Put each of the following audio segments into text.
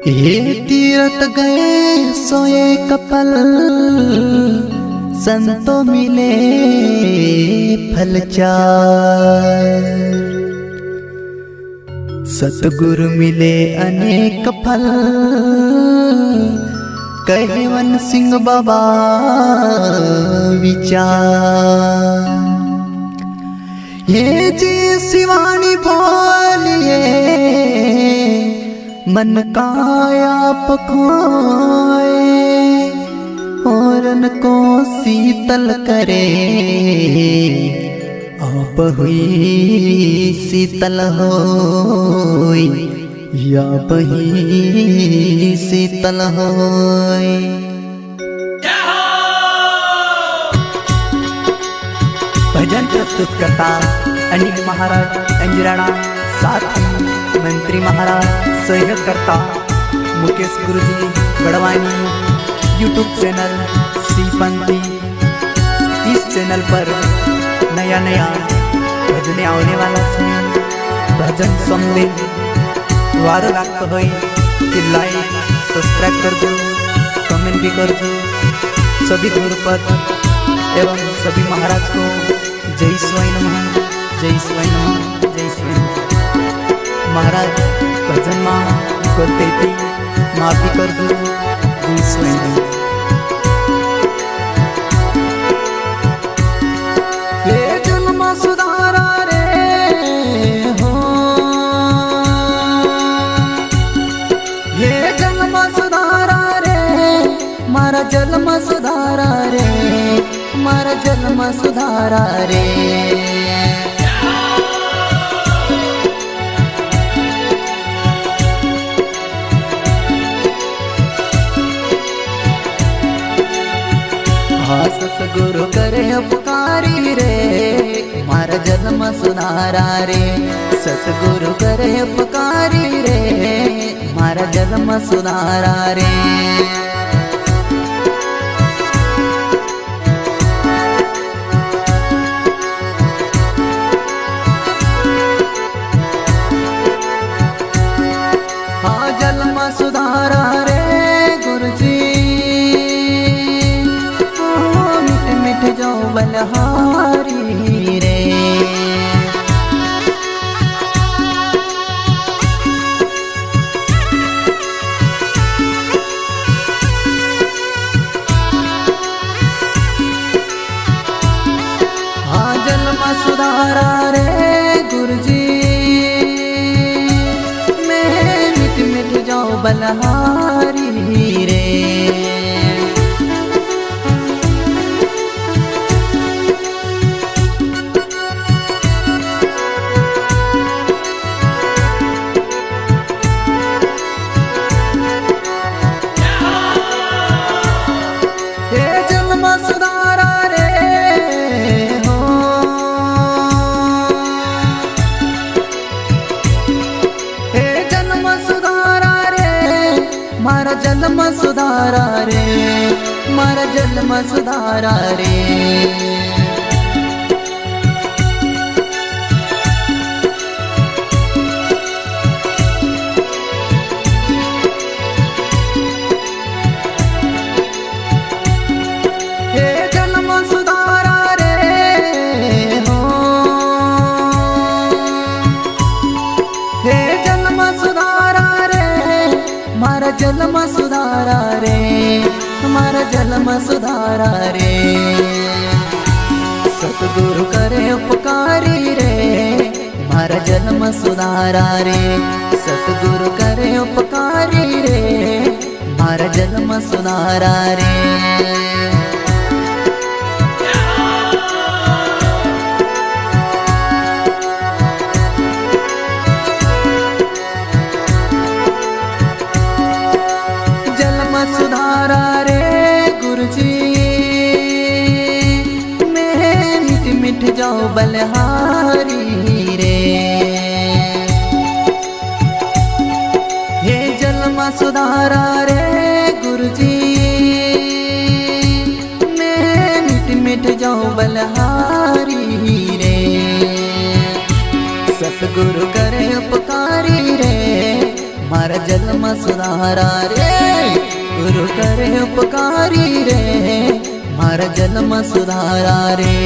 ये तीरथ गए सोए कपल संतो मिले फल चार। सतगुरु मिले अनेक फल कहे वन सिंह बाबा विचार। ये जी शिवानी बोलिए मन काया पखाए और को शीतल करे आप हुई शीतल होई या बही शीतल होई। भजन प्रस्तुत करता अनिल महाराज अंजराणा, साथ मंत्री महाराज सहयोग करता मुकेश गुरुजी गढ़वानी। यूट्यूब चैनल सीपंथी, इस चैनल पर नया नया भजने आने वाला है। भजन सुनते वारो लागतो होय कि लाइक सब्सक्राइब कर दो, कमेंट भी कर दो। सभी गुरुपद एवं सभी महाराज को जय स्वाई नमः, जय स्वाई नमः, जय स्वाई नमः। महाराज भजन में करते थी माफी कर दो, जय स्वाई नमः। ये जन्म सुधारा रे हो, ये जन्म सुधारा रे, मारा जन्म सुधारा रे, मारा जन्म सुधारा रे। सतगुरु करे उपकारी रे, मारा जन्म सुधारा रे। सतगुरु करे उपकारी रे, मारा जन्म सुधारा रे। हाँ जन्म सुधारा रे गुरुजी, जाओ बलहारी रे। हाँ जन्म सुधारा रे गुरुजी, मैं मिट मिट जाओ बलहारी रे। मारा जन्म सुधारा रे, मारा जन्म सुधारा रे। हे जन्म सुधारा रे हो, हे जन्म सुधारा रे, मारा जन्म सुधारा रे, हमारा जन्म सुधारा रे। सतगुरु करे उपकारी रे, मारा जन्म सुधारा रे। सतगुरु करे उपकारी रे, मारा जन्म सुधारा रे। सुधारा रे गुरुजी, मैं मिट मिट जाओ बलहारी रे। ये जन्म सुधारा रे गुरुजी, मैं मिट मिट जाओ बलहारी रे। सतगुरु करे उपकारी रे, मारा जन्म सुधारा रे गुरु करे उपकारी रे मारा जन्म सुधारा रे।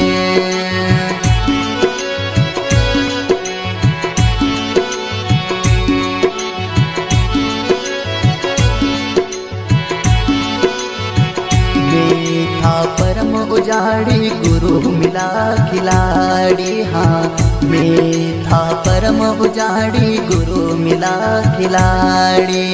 था परम उजाड़ी गुरु मिला खिलाड़ी, हाँ मैं था परम उजाड़ी गुरु मिला खिलाड़ी।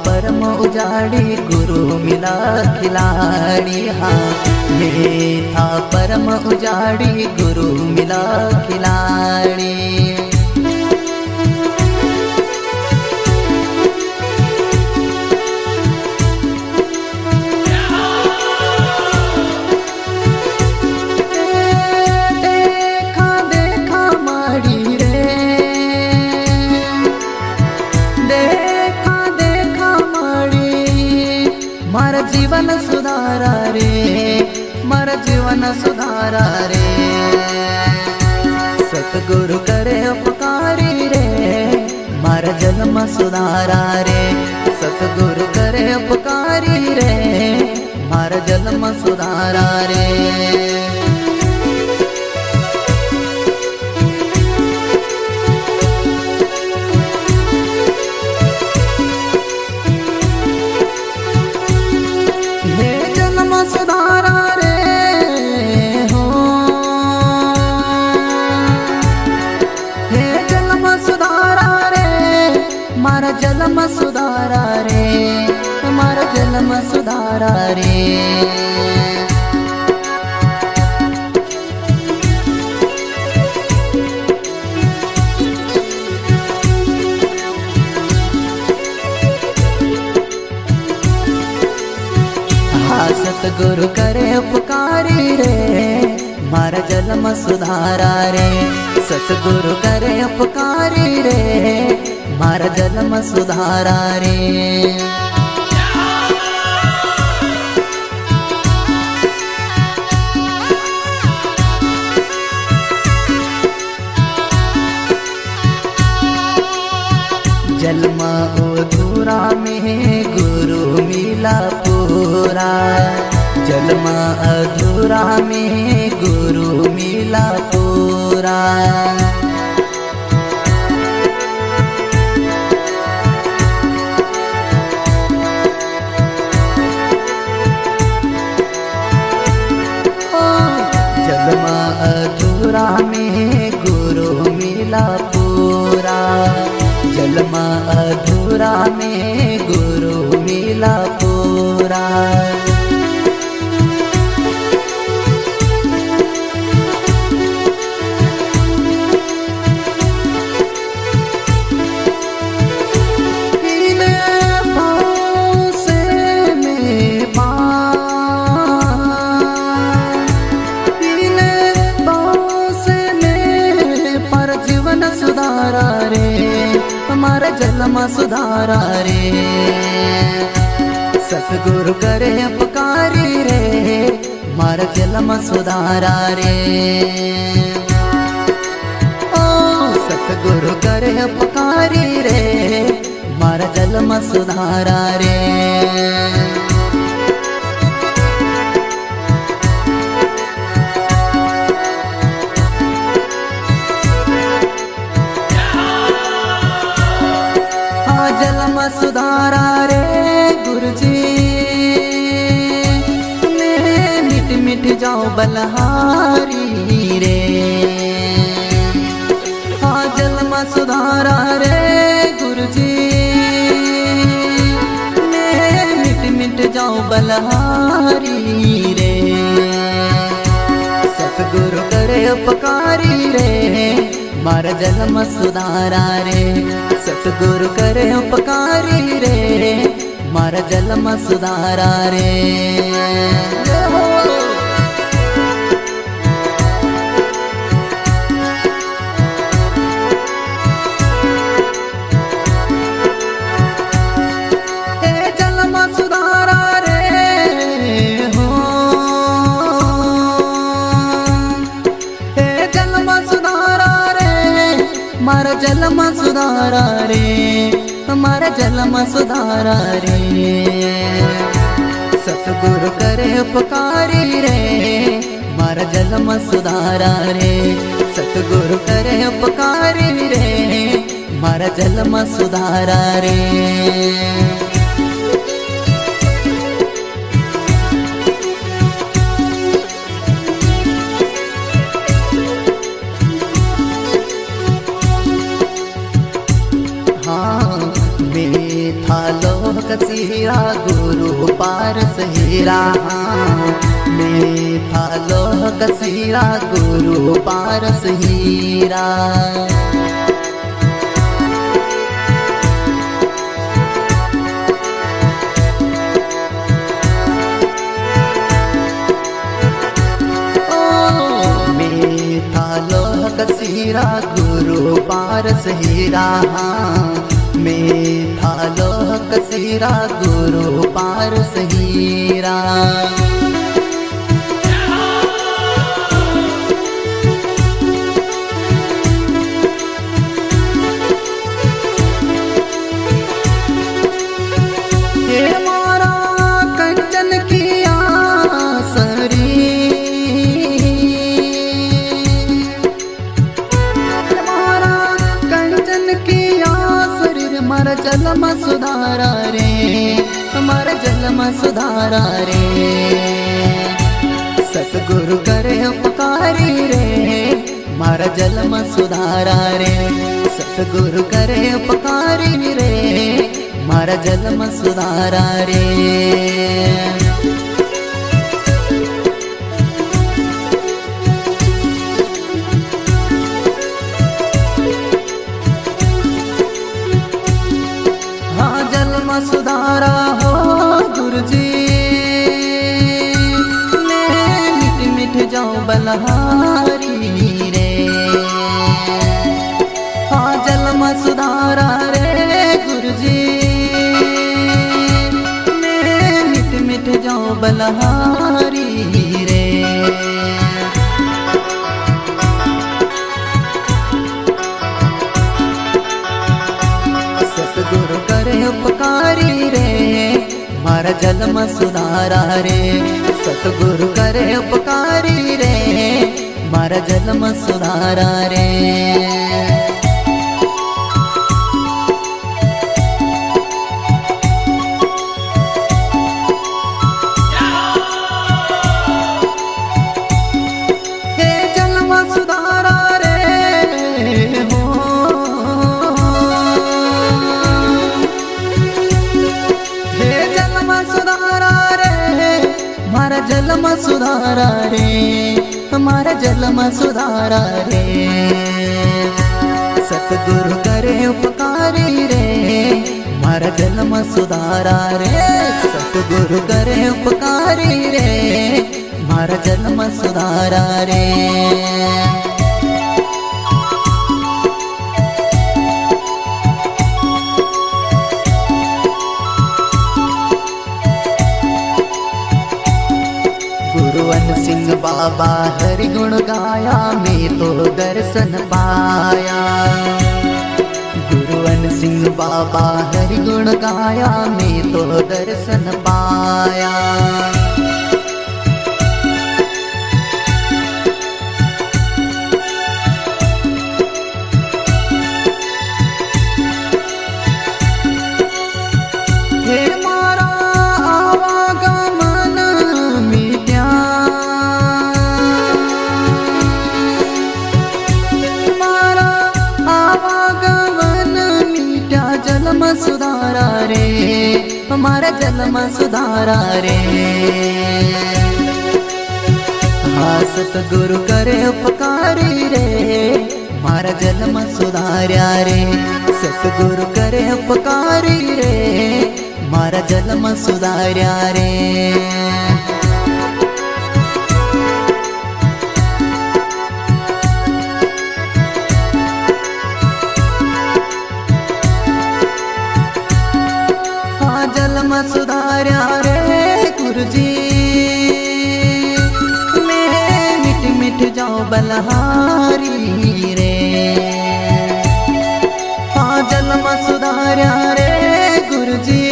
परम उजाड़ी गुरु मिला खिलाड़ी, हाँ मैं था परम उजाड़ी गुरु मिला खिलाड़ी। मारा जीवन सुधारा रे मारा जीवन सुधारा रे। सतगुरु करे उपकारी रे मारा जन्म सुधारा रे। सतगुरु करे उपकारी रे मारा जन्म सुधारा रे। सुधारा रे हो हे जन्म सुधारा रे मारा जन्म सुधारा रे मारा जन्म सुधारा रे। सतगुरु करे उपकारी रे मारा जन्म सुधारा रे। सतगुरु करे उपकारी रे मारा जन्म सुधारा रे। जन्म अधूरा में गुरु मिला पूरा, जन्म अधूरा में गुरु मिला पूरा। जन्म अधूरा में गुरु मिला पूरा, जन्म अधूरा में गुरु मिला पूरा। सुधारा रे हमारा जन्म सुधारा रे। सतगुरु करे उपकारी रे मारा जन्म सुधारा रे। ओ सतगुरु करे उपकारी रे मारा जन्म सुधारा रे। जन्म सुधारा रे गुरुजी मैं मिट मिट जाओ बलहारी रे। हाँ जन्म सुधारा रे गुरुजी मैं मिट मिट जाओ बलहारी रे। सतगुरु करे उपकारी रे मारा जन्म सुधारा रे। सतगुरु करे उपकारी रे मारा जन्म सुधारा रे। हे जन्म सुधारा रे, मारा जन्म सुधारा रे। सतगुरु करे उपकारी रे, मारा जन्म सुधारा रे। सतगुरु करे उपकारी रे, मारा जन्म सुधारा रे। कसीरा गुरु पारस हीरा, मैं था लोह कसीरा गुरु पारस हीरा। मैं था लोह कसीरा गुरु पारस हीरा, मैं था लोह कसीरा गुरु पारस हीरा। हे मारा कंचन किया मारा जन्म सुधारा रे, हमारा जन्म सुधारा रे। सतगुरु करे उपकारी रे, मारा जन्म सुधारा रे। सतगुरु करे उपकारी रे, मारा जन्म सुधारा रे। सुधारा हो गुरुजी, मैं मिट मिट जाऊं बलहारी रे। हाँ जन्म सुधारा रे गुरुजी, मैं मिट मिट जाऊं बलहारी रे। सतगुरु करे उपकारी रे, मारा जन्म सुधारा रे। सतगुरु करे उपकारी रे, मारा जन्म सुधारा रे। हे जन्म सुधारा रे हो, मारा जन्म सुधारा रे, हमारा जन्म सुधारा रे। सतगुरु करे उपकारी रे, मारा जन्म सुधारा रे। सतगुरु करे उपकारी रे, मारा जन्म सुधारा रे। गुरुवन सिंह बाबा हरि गुण गाया, मैं तो दर्शन पाया। गुरुवन सिंह बाबा हरि गुण गाया, मैं तो दर्शन पाया। हे मारा आवागमन मिट्या, मारा आवागमन मिट्या। जन्म सुधारा रे, हमारा जन्म सुधारा रे। हाँ सतगुरु करे उपकारी रे, मारा जन्म सुधार्या रे। सतगुरु करे उपकारी रे, मारा जन्म सुधार्या रे। हाँ जन्म सुधार्या रे गुरुजी, मैं मिट मिट जाऊं बलहारी रे। सुधार्या रे गुरुजी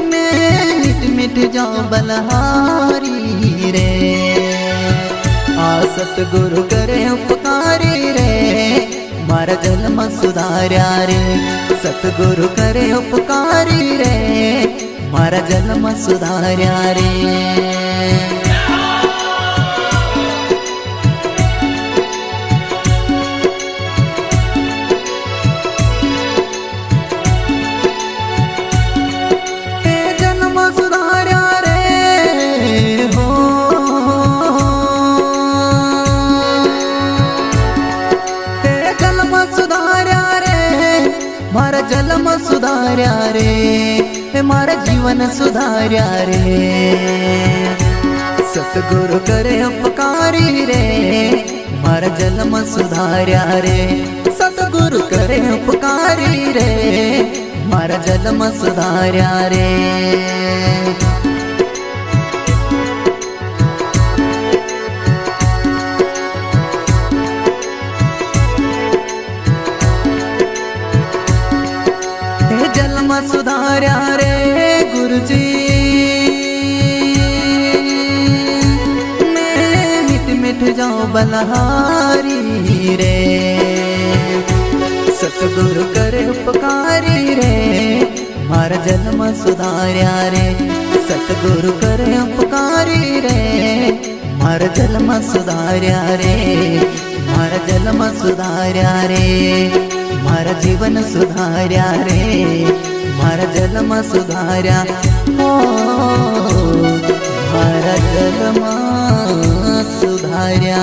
मैं मिट मिट जाऊं बलहारी रे। आ सतगुरु करे उपकारी रे मारा जन्म सुधार्या रे। सतगुरु करे उपकारी रे मारा जन्म सुधार्या रे। मारा जन्म सुधार्या रे मारा जीवन सुधार्या रे। सतगुरु करे उपकारी रे मारा जन्म सुधार्या रे। सतगुरु करे उपकारी रे मारा जन्म सुधार्या रे। जन्म सुधार्या रे गुरुजी मैं मिट मिट जाऊं बलहारी रे। सतगुरु करे उपकारी रे मारा जन्म सुधार्या रे। सतगुरु करे उपकारी रे मारा जन्म सुधार्या रे। मारा जन्म सुधार्या रे मारा जीवन सुधार्या रे। मारा जन्म सुधार्या हो मारा जन्म सुधार्या।